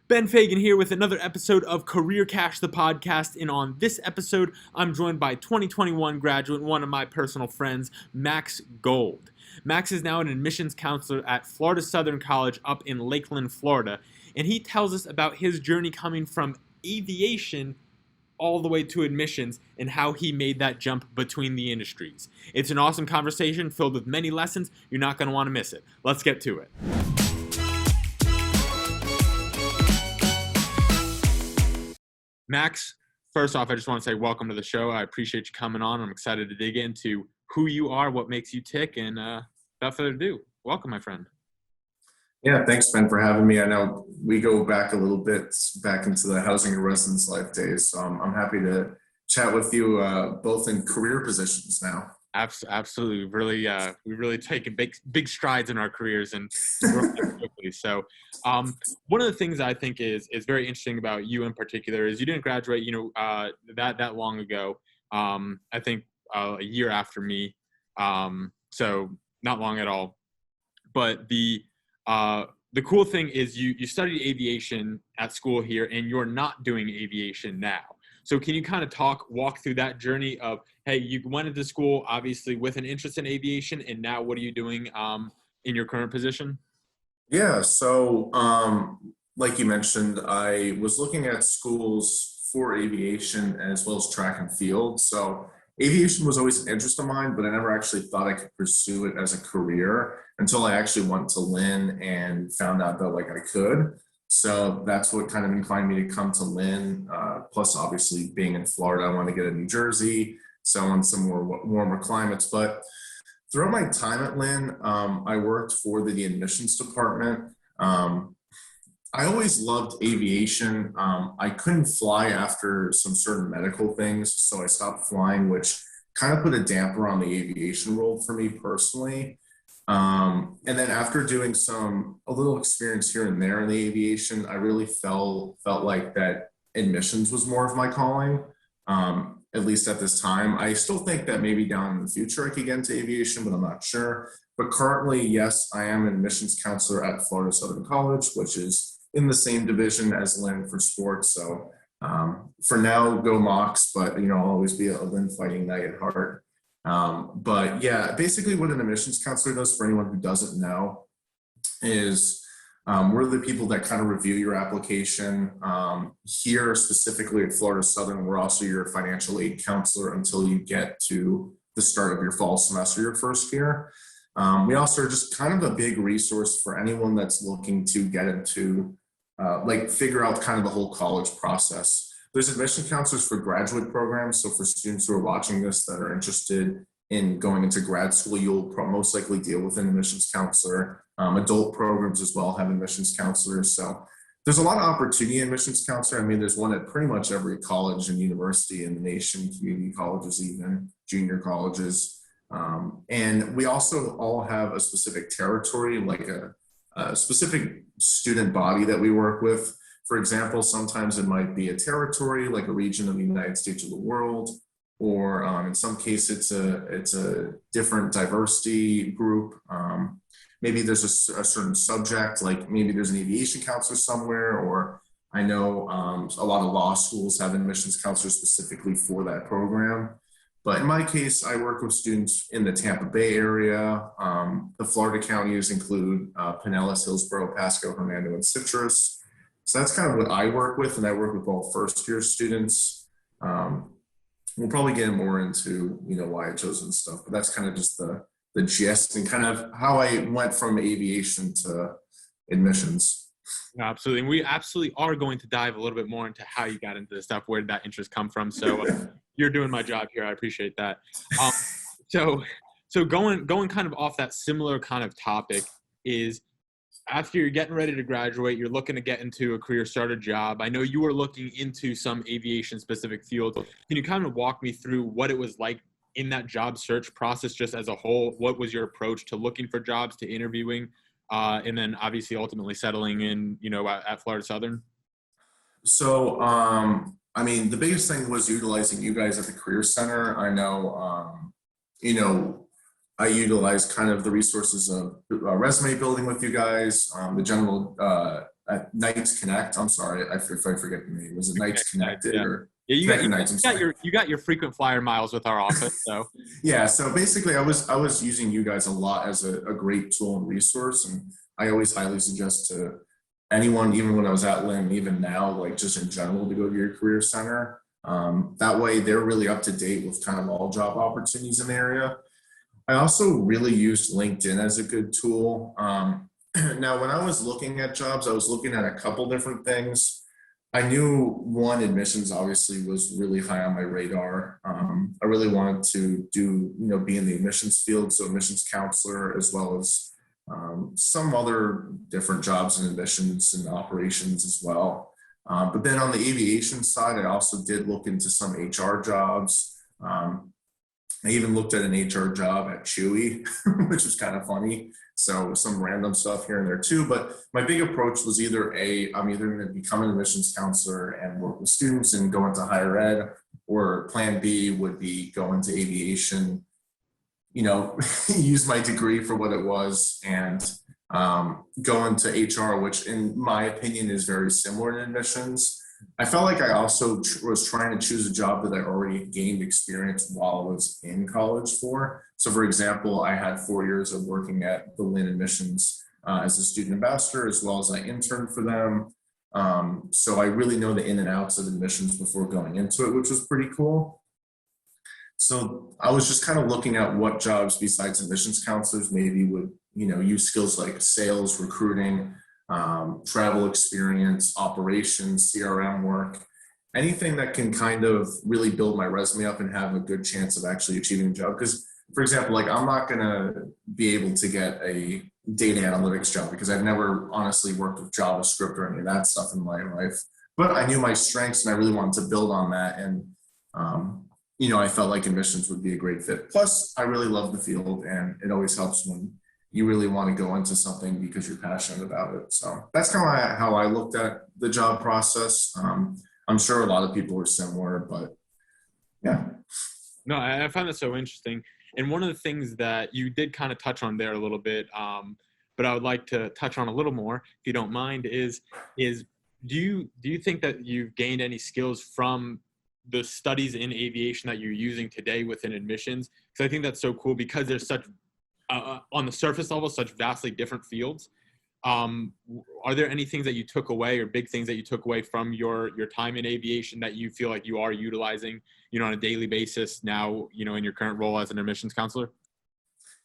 Ben Fagan here with another episode of Career Cash, the podcast. And on this episode, I'm joined by 2021 graduate, one of my personal friends, Max Gold. Max is now an admissions counselor at Florida Southern College up in Lakeland, Florida. And he tells us about his journey coming from aviation all the way to admissions and how he made that jump between the industries. It's an awesome conversation filled with many lessons. You're not going to want to miss it. Let's get to it. Max, first off, I just want to say welcome to the show. I appreciate you coming on. I'm excited to dig into who you are, what makes you tick, and without further ado, welcome, my friend. Yeah, thanks, Ben, for having me. I know we go back a little bit, back into the housing and residence life days, so I'm happy to chat with you both in career positions now. Absolutely. We've really taken big strides in our careers and growing up quickly. So one of the things I think is very interesting about you in particular is you didn't graduate, that long ago. I think a year after me. So not long at all. But the cool thing is you studied aviation at school here and you're not doing aviation now. So can you kind of walk through that journey of, hey, you went into school obviously with an interest in aviation, and now what are you doing in your current position? Yeah, so like you mentioned, I was looking at schools for aviation as well as track and field. So aviation was always an interest of mine, but I never actually thought I could pursue it as a career until I actually went to Lynn and found out that I could. So that's what kind of inclined me to come to Lynn. Plus, obviously, being in Florida, I want to get to New Jersey, so on some more warmer climates. But throughout my time at Lynn, I worked for the admissions department. I always loved aviation. I couldn't fly after some certain medical things, so I stopped flying, which kind of put a damper on the aviation world for me personally. And then after doing a little experience here and there in the aviation, I really felt like that admissions was more of my calling, at least at this time. I still think that maybe down in the future I could get into aviation, but I'm not sure. But currently, yes, I am an admissions counselor at Florida Southern College, which is in the same division as Lynn for sports. So for now, go Mocs, but I'll always be a Lynn Fighting Knight at heart. But yeah, basically what an admissions counselor does, for anyone who doesn't know, is we're the people that kind of review your application. Here specifically at Florida Southern, we're also your financial aid counselor until you get to the start of your fall semester, your first year. We also are just kind of a big resource for anyone that's looking to get into, figure out kind of the whole college process. There's admission counselors for graduate programs. So for students who are watching this that are interested in going into grad school, you'll most likely deal with an admissions counselor. Adult programs as well have admissions counselors. So there's a lot of opportunity in admissions counselor. I mean, there's one at pretty much every college and university in the nation, community colleges, even junior colleges. And we also all have a specific territory, like a specific student body that we work with. For example, sometimes it might be a territory, like a region of the United States or the world, or in some cases it's a different diversity group. Maybe there's a certain subject, like maybe there's an aviation counselor somewhere, or I know a lot of law schools have admissions counselors specifically for that program. But in my case, I work with students in the Tampa Bay area. The Florida counties include Pinellas, Hillsborough, Pasco, Hernando, and Citrus. So that's kind of what I work with, and I work with all first-year students. We'll probably get more into why I chose and stuff, but that's kind of just the gist and kind of how I went from aviation to admissions. Absolutely, and we absolutely are going to dive a little bit more into how you got into this stuff, where did that interest come from. So you're doing my job here. I appreciate that. So going kind of off that similar kind of topic is, after you're getting ready to graduate, you're looking to get into a career, start a job. I know you were looking into some aviation-specific fields. Can you kind of walk me through what it was like in that job search process just as a whole? What was your approach to looking for jobs, to interviewing, and then obviously ultimately settling in, at Florida Southern? So, I mean, the biggest thing was utilizing you guys at the Career Center. I know, I utilize kind of the resources of resume building with you guys, the general Knights Connect. I'm sorry, if I forget the name. Was it Knights Connected Yeah. or Yeah, Connected Knights? I'm sorry. you got your frequent flyer miles with our office, so Yeah, so basically I was using you guys a lot as a great tool and resource, and I always highly suggest to anyone, even when I was at Lynn, even now, like just in general, to go to your career center. That way they're really up to date with kind of all job opportunities in the area. I also really used LinkedIn as a good tool. Now, when I was looking at jobs, I was looking at a couple different things. I knew one, admissions obviously was really high on my radar. I really wanted to be in the admissions field, so admissions counselor, as well as some other different jobs in admissions and operations as well. But then on the aviation side, I also did look into some HR jobs. I even looked at an HR job at Chewy, which was kind of funny. So some random stuff here and there too. But my big approach was I'm either going to become an admissions counselor and work with students and go into higher ed, or plan B would be go into aviation, use my degree for what it was, and go into HR, which in my opinion is very similar to admissions. I felt like I also was trying to choose a job that I already gained experience while I was in college for. So for example, I had 4 years of working at the Lynn admissions as a student ambassador, as well as I interned for them. So I really know the in and outs of admissions before going into it, which was pretty cool. So I was just kind of looking at what jobs besides admissions counselors maybe would, use skills like sales, recruiting, travel experience, operations, CRM work, anything that can kind of really build my resume up and have a good chance of actually achieving a job. Because, for example, like I'm not going to be able to get a data analytics job because I've never honestly worked with JavaScript or any of that stuff in my life. But I knew my strengths and I really wanted to build on that. And, I felt like admissions would be a great fit. Plus, I really love the field, and it always helps when you really want to go into something because you're passionate about it. So that's kind of how I looked at the job process. I'm sure a lot of people are similar, but yeah. No, I find that so interesting. And one of the things that you did kind of touch on there a little bit, but I would like to touch on a little more, if you don't mind, is do you think that you've gained any skills from the studies in aviation that you're using today within admissions? Because I think that's so cool, because there's such on the surface level, such vastly different fields. Are there any things that you took away, or big things that you took away from your time in aviation that you feel like you are utilizing, on a daily basis now, in your current role as an admissions counselor?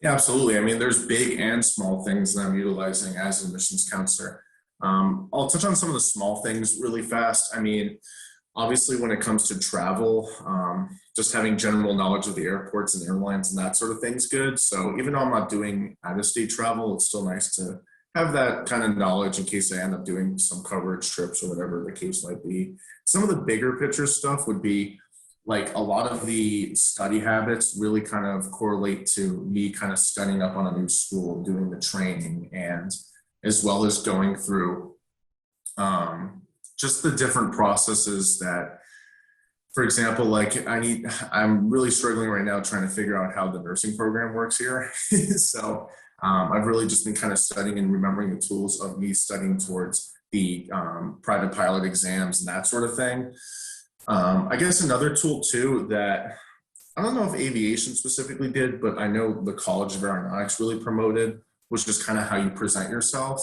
Yeah, absolutely. I mean, there's big and small things that I'm utilizing as an admissions counselor. I'll touch on some of the small things really fast. I mean, obviously, when it comes to travel, just having general knowledge of the airports and airlines and that sort of thing is good. So even though I'm not doing out-of-state travel, it's still nice to have that kind of knowledge in case I end up doing some coverage trips or whatever the case might be. Some of the bigger picture stuff would be like a lot of the study habits really kind of correlate to me kind of studying up on a new school, doing the training, and as well as going through just the different processes that, for example, like I'm really struggling right now trying to figure out how the nursing program works here. So I've really just been kind of studying and remembering the tools of me studying towards the private pilot exams and that sort of thing. I guess another tool too that I don't know if aviation specifically did, but I know the College of Aeronautics really promoted, was just kind of how you present yourself.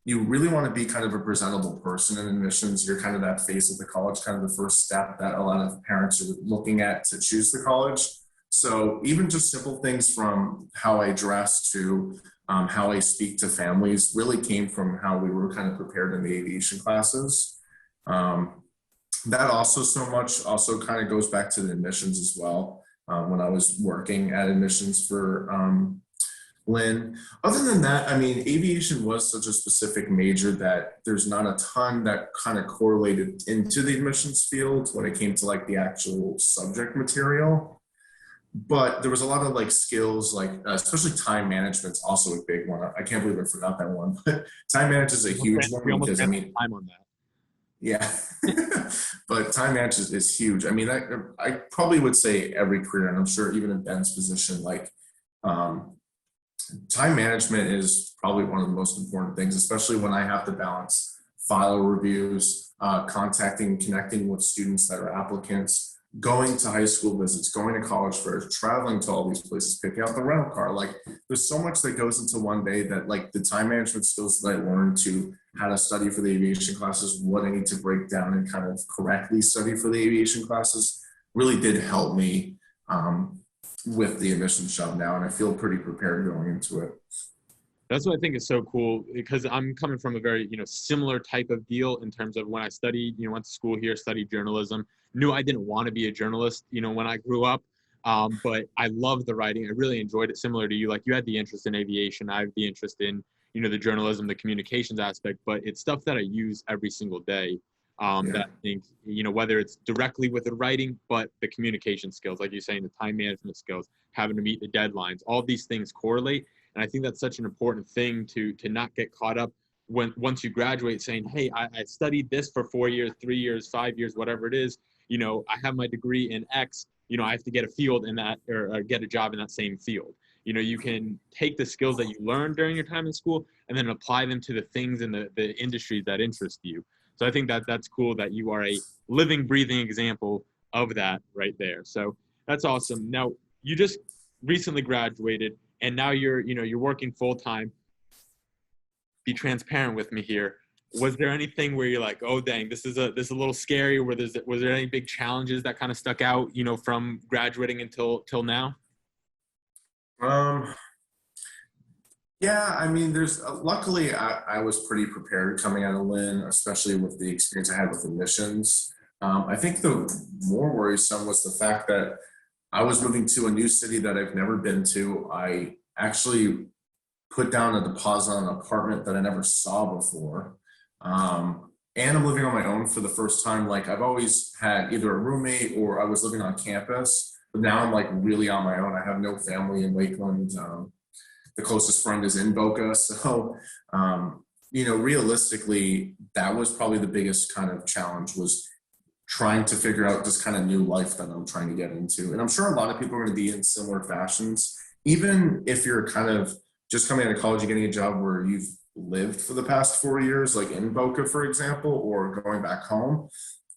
You really want to be kind of a presentable person in admissions. You're kind of that face of the college, kind of the first step that a lot of parents are looking at to choose the college. So even just simple things from how I dress to how I speak to families really came from how we were kind of prepared in the aviation classes. That also kind of goes back to the admissions as well. When I was working at admissions for Lynn. Other than that, I mean, aviation was such a specific major that there's not a ton that kind of correlated into the admissions field when it came to like the actual subject material. But there was a lot of like skills, like especially time management's also a big one. I can't believe I forgot that one. But time management is a huge one because I mean, time on that. Yeah, but time management is huge. I mean, I probably would say every career, and I'm sure even in Ben's position, like time management is probably one of the most important things, especially when I have to balance file reviews, contacting, connecting with students that are applicants, going to high school visits, going to college fairs, traveling to all these places, picking out the rental car. Like there's so much that goes into one day that like the time management skills that I learned to how to study for the aviation classes, what I need to break down and kind of correctly study for the aviation classes really did help me with the admissions job now. And I feel pretty prepared going into it. That's what I think is so cool because I'm coming from a very, similar type of deal in terms of when I studied, went to school here, studied journalism, knew I didn't want to be a journalist, when I grew up. But I loved the writing. I really enjoyed it, similar to you. Like you had the interest in aviation. I have the interest in, the journalism, the communications aspect, but it's stuff that I use every single day. Yeah. That I think, whether it's directly with the writing, but the communication skills, like you're saying, the time management skills, having to meet the deadlines, all these things correlate. And I think that's such an important thing to not get caught up once you graduate saying, hey, I studied this for 4 years, 3 years, 5 years, whatever it is. I have my degree in X, I have to get a field in that or get a job in that same field. You can take the skills that you learned during your time in school and then apply them to the things in the industries that interest you. So I think that's cool that you are a living, breathing example of that right there. So that's awesome. Now, you just recently graduated and now you're working full time. Be transparent with me here. Was there anything where you're like, oh dang, this is a little scary? Was there any big challenges that kind of stuck out, from graduating until now? Yeah, I mean, there's luckily I was pretty prepared coming out of Lynn, especially with the experience I had with admissions. I think the more worrisome was the fact that I was moving to a new city that I've never been to. I actually put down a deposit on an apartment that I never saw before. And I'm living on my own for the first time. Like I've always had either a roommate or I was living on campus, but now I'm like really on my own. I have no family in Lakeland. The closest friend is in Boca. So, realistically, that was probably the biggest kind of challenge was trying to figure out this kind of new life that I'm trying to get into. And I'm sure a lot of people are going to be in similar fashions, even if you're kind of just coming out of college and getting a job where you've lived for the past 4 years, like in Boca, for example, or going back home.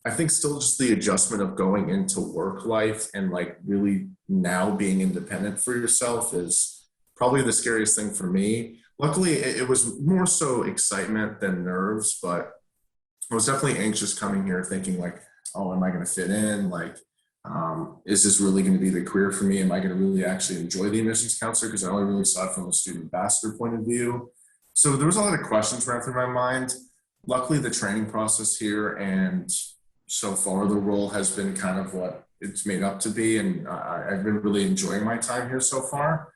I think still just the adjustment of going into work life and like really now being independent for yourself is probably the scariest thing for me. Luckily, it was more so excitement than nerves, but I was definitely anxious coming here thinking like, oh, am I going to fit in? Like, is this really going to be the career for me? Am I going to really actually enjoy the admissions counselor? Because I only really saw it from a student ambassador point of view. So there was a lot of questions running through my mind. Luckily, the training process here and so far the role has been kind of what it's made up to be. And I've been really enjoying my time here so far.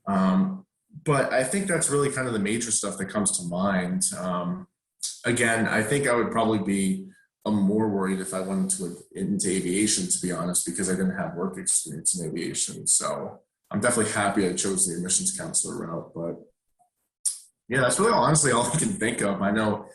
But I think that's really kind of the major stuff that comes to mind. Again, I think I would probably be more worried if I went into aviation, to be honest, because I didn't have work experience in aviation. So I'm definitely happy I chose the admissions counselor route. But yeah, that's really honestly all I can think of. I know,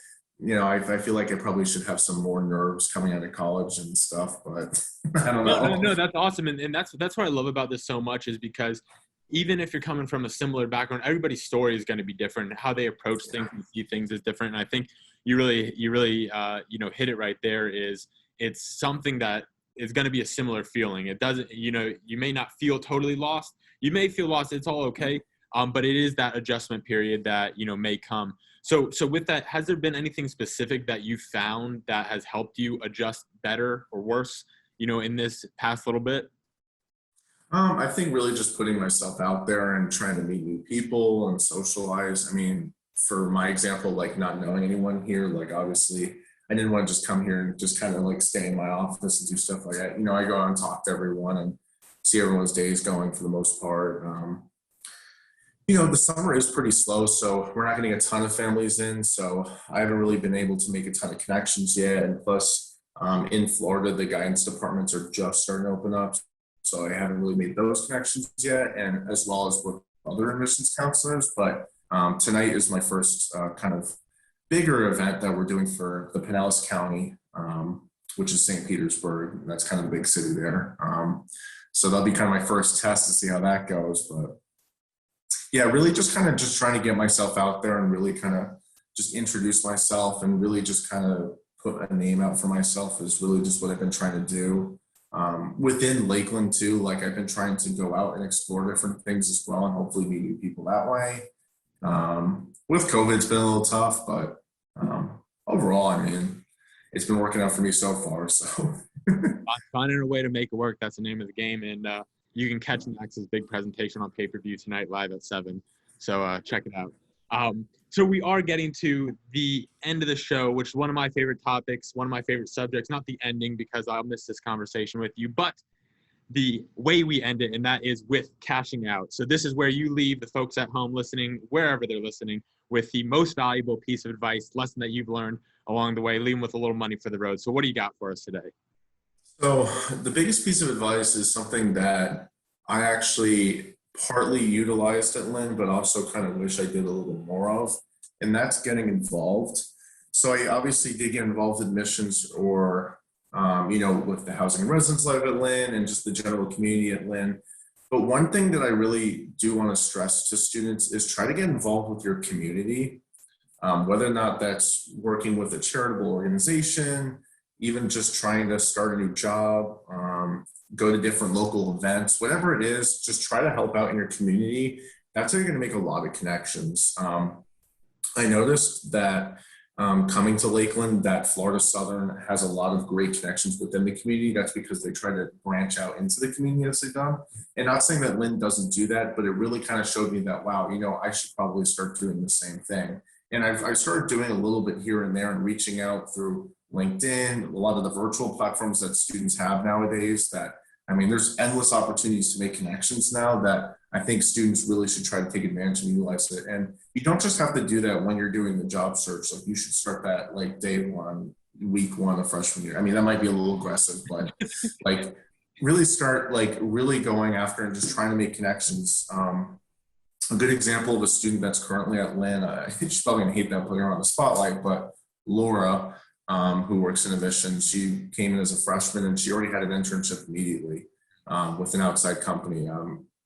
I feel like I probably should have some more nerves coming out of college and stuff, but I don't know. No, that's awesome. And that's what I love about this so much is because even if you're coming from a similar background, everybody's story is going to be different. How they approach things and see things is different. And I think you really hit it right there. It's something that is going to be a similar feeling. It doesn't, you may not feel totally lost. You may feel lost. It's all okay. But it is that adjustment period that, may come. So with that, has there been anything specific that you found that has helped you adjust better or worse, in this past little bit? I think really just putting myself out there and trying to meet new people and socialize. I mean, for my example, like not knowing anyone here, like obviously I didn't want to just come here and just kind of like stay in my office and do stuff like that. I go out and talk to everyone and see everyone's days going for the most part. The summer is pretty slow, so we're not getting a ton of families in. So I haven't really been able to make a ton of connections yet. And plus, in Florida, the guidance departments are just starting to open up. So I haven't really made those connections yet, and as well as with other admissions counselors. But tonight is my first kind of bigger event that we're doing for the Pinellas County, which is St. Petersburg. That's kind of the big city there. So that'll be kind of my first test to see how that goes. But yeah, really just trying to get myself out there and really kind of just introduce myself and really just kind of put a name out for myself is really just what I've been trying to do. Within Lakeland too, like I've been trying to go out and explore different things as well and hopefully meet new people that way. With COVID, it's been a little tough, but overall, I mean, it's been working out for me so far. So Finding a way to make it work, that's the name of the game. And you can catch Max's big presentation on pay-per-view tonight live at 7. So check it out. So we are getting to the end of the show, which is one of my favorite topics, one of my favorite subjects, not the ending because I'll miss this conversation with you, but the way we end it, and that is with cashing out. So this is where you leave the folks at home listening, wherever they're listening, with the most valuable piece of advice, lesson that you've learned along the way, leave them with a little money for the road. So what do you got for us today? So the biggest piece of advice is something that I actually partly utilized at Lynn, but also kind of wish I did a little more of, and that's getting involved. So I obviously did get involved in missions or, with the Housing and Residence Lab at Lynn and just the general community at Lynn. But one thing that I really do want to stress to students is try to get involved with your community, whether or not that's working with a charitable organization, even just trying to start a new job, go to different local events, whatever it is, just try to help out in your community. That's how you're going to make a lot of connections. I noticed that coming to Lakeland, that Florida Southern has a lot of great connections within the community. That's because they try to branch out into the community as they've done. And not saying that Lynn doesn't do that, but it really kind of showed me that, wow, I should probably start doing the same thing. And I started doing a little bit here and there and reaching out through LinkedIn, a lot of the virtual platforms that students have nowadays there's endless opportunities to make connections now that I think students really should try to take advantage and utilize it. And you don't just have to do that when you're doing the job search. Like you should start that like day one, week one of freshman year. I mean, that might be a little aggressive, but like really start like really going after and just trying to make connections. A good example of a student that's currently at Lynn, she's probably gonna hate that putting her on the spotlight, but Laura, who works in admissions, she came in as a freshman and she already had an internship immediately with an outside company.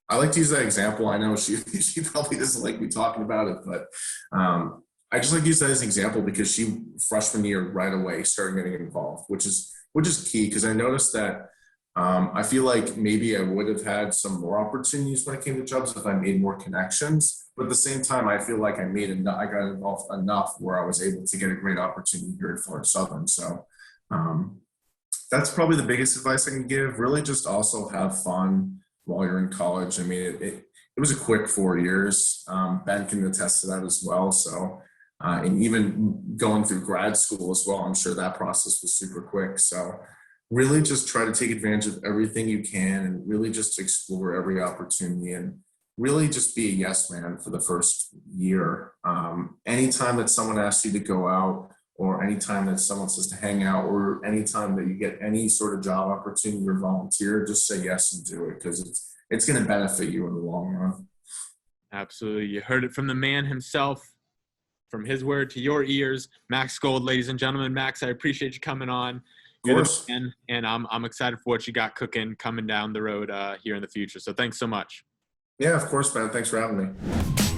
I like to use that example. I know she probably doesn't like me talking about it, but I just like to use that as an example because she freshman year right away started getting involved, which is key because I noticed that I feel like maybe I would have had some more opportunities when it came to jobs if I made more connections. But at the same time, I feel like I got involved enough where I was able to get a great opportunity here at Florida Southern. So that's probably the biggest advice I can give. Really just also have fun while you're in college. I mean, it was a quick 4 years. Ben can attest to that as well. So, and even going through grad school as well, I'm sure that process was super quick. So really just try to take advantage of everything you can and really just explore every opportunity and really just be a yes man for the first year. Anytime that someone asks you to go out or anytime that someone says to hang out or anytime that you get any sort of job opportunity or volunteer, just say yes and do it because it's going to benefit you in the long run. Absolutely. You heard it from the man himself, from his word to your ears. Max Gold, ladies and gentlemen. Max, I appreciate you coming on. You're the man, and I'm excited for what you got cooking coming down the road here in the future. So thanks so much. Yeah, of course, man. Thanks for having me.